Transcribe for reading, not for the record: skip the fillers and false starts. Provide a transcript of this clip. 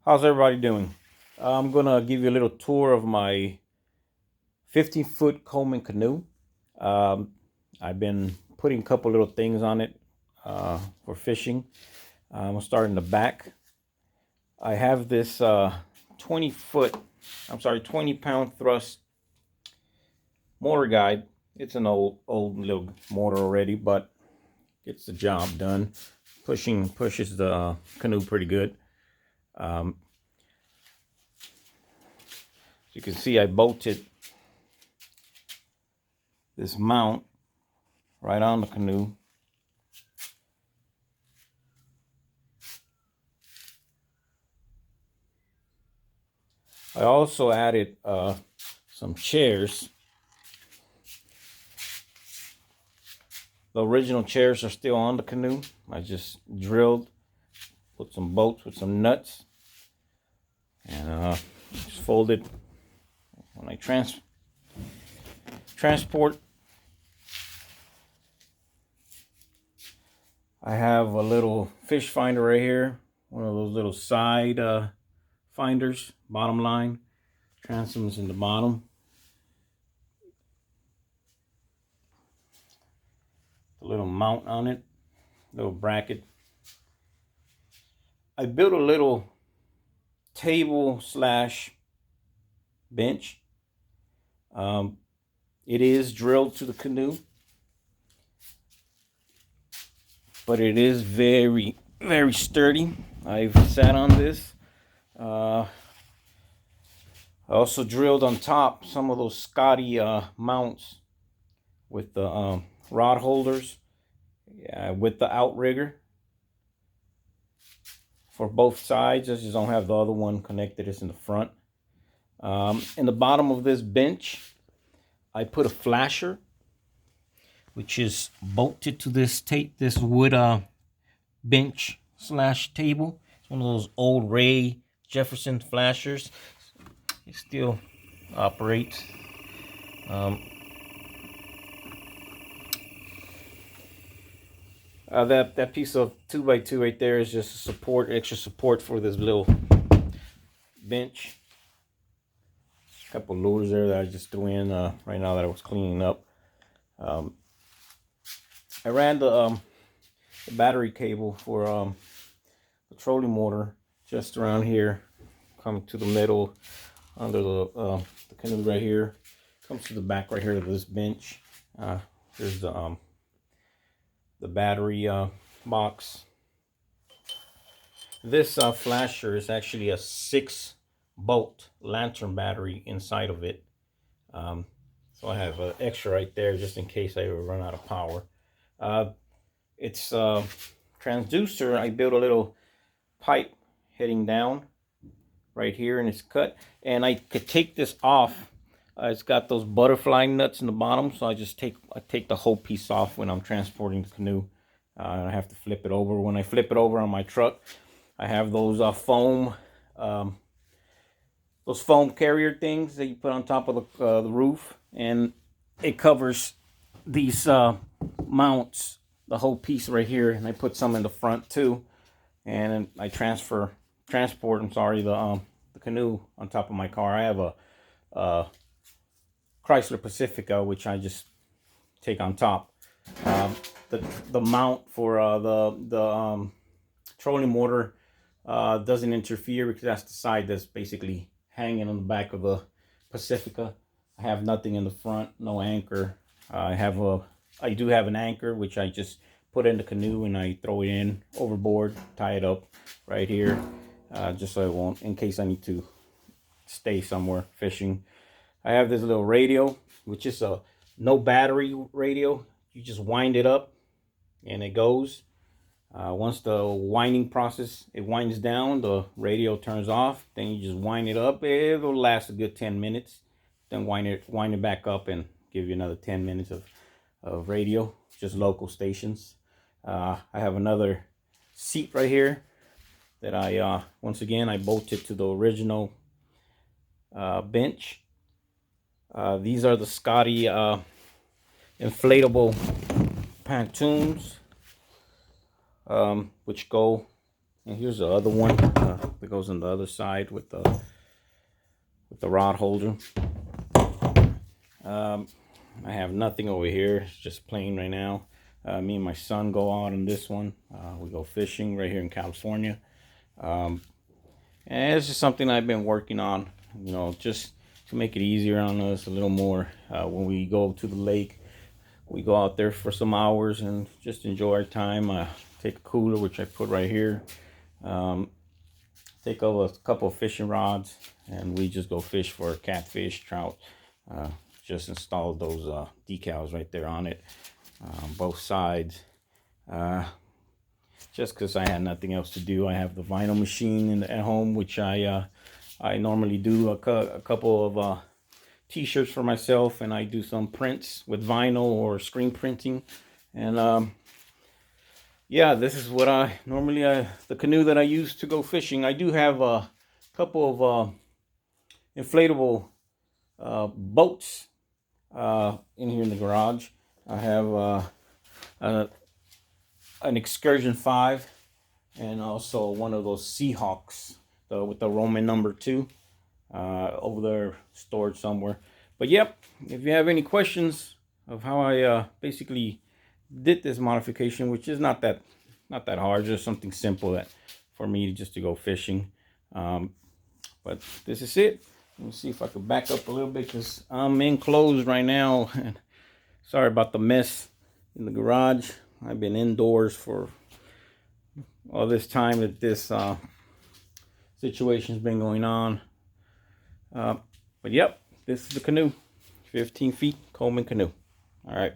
How's everybody doing? I'm gonna give you a little tour of my 15-foot Coleman canoe. Um, I've been putting a couple little things on it for fishing. I'm gonna start in the back. I have this 20-pound thrust motor guide. It's an old little motor already, but gets the job done. Pushes the canoe pretty good. As you can see, I bolted this mount right on the canoe. I also added some chairs. The original chairs are still on the canoe. I just drilled, put some bolts with some nuts, and just folded. When I transport, I have a little fish finder right here, one of those little side finders, bottom line. Transom's in the bottom. The little mount on it, little bracket. I built a little table slash bench. It is drilled to the canoe, but it is very, very sturdy. I've sat on this. I also drilled on top some of those Scotty mounts with the rod holders, with the outrigger for both sides. I just don't have the other one connected. It's in the front. In the bottom of this bench, I put a flasher, which is bolted to this wood bench slash table. It's one of those old Ray Jefferson flashers. It still operates. That piece of 2x2 right there is just support, extra support for this little bench. A couple lures there that I just threw in right now that I was cleaning up. I ran the battery cable for the trolling motor just around here, coming to the middle under the canoe right here. Comes to the back right here of this bench. There's the battery box. This flasher is actually a 6-bolt lantern battery inside of it. So I have an extra right there just in case I ever run out of power. It's transducer. I built a little pipe heading down right here, and it's cut. And I could take this off. It's got those butterfly nuts in the bottom, so I take the whole piece off when I'm transporting the canoe. I have to flip it over. When I flip it over on my truck, I have those foam carrier things that you put on top of the roof, and it covers these mounts, the whole piece right here. And I put some in the front too, and I transport the canoe on top of my car. I have a Chrysler Pacifica, which I just take on top. The mount for the trolling motor doesn't interfere because that's the side that's basically hanging on the back of the Pacifica. I have nothing in the front, no anchor. I do have an anchor, which I just put in the canoe and I throw it in overboard, tie it up right here, just so it won't, in case I need to stay somewhere fishing. I have this little radio, which is a no battery radio. You just wind it up and it goes. Once the winding process, it winds down, the radio turns off. Then you just wind it up. It'll last a good 10 minutes. Then wind it back up and give you another 10 minutes of radio, just local stations. I have another seat right here that I, once again, I bolted to the original bench. These are the Scotty inflatable pontoons, which go And here's the other one that goes on the other side with the rod holder. I have nothing over here. It's just plain right now. Me and my son go out on this one. We go fishing right here in California. And it's just something I've been working on, you know, just to make it easier on us a little more. When we go to the lake, we go out there for some hours and just enjoy our time. Take a cooler, which I put right here. Take a couple of fishing rods, and we just go fish for catfish, trout. Just installed those decals right there on it, both sides. Just because I had nothing else to do. I have the vinyl machine at home, which I normally do a couple of t-shirts for myself, and I do some prints with vinyl or screen printing. And yeah, this is what I normally the canoe that I use to go fishing. I do have a couple of inflatable boats in here in the garage. I have an Excursion 5 and also one of those Seahawks with the Roman number 2 over there stored somewhere. But yep, if you have any questions of how I basically did this modification, which is not that hard, just something simple that for me just to go fishing. But this is it. Let me see if I could back up a little bit because I'm enclosed right now. Sorry about the mess in the garage. I've been indoors for all this time that this situation's been going on. But yep, this is the canoe, 15 feet Coleman canoe. All right.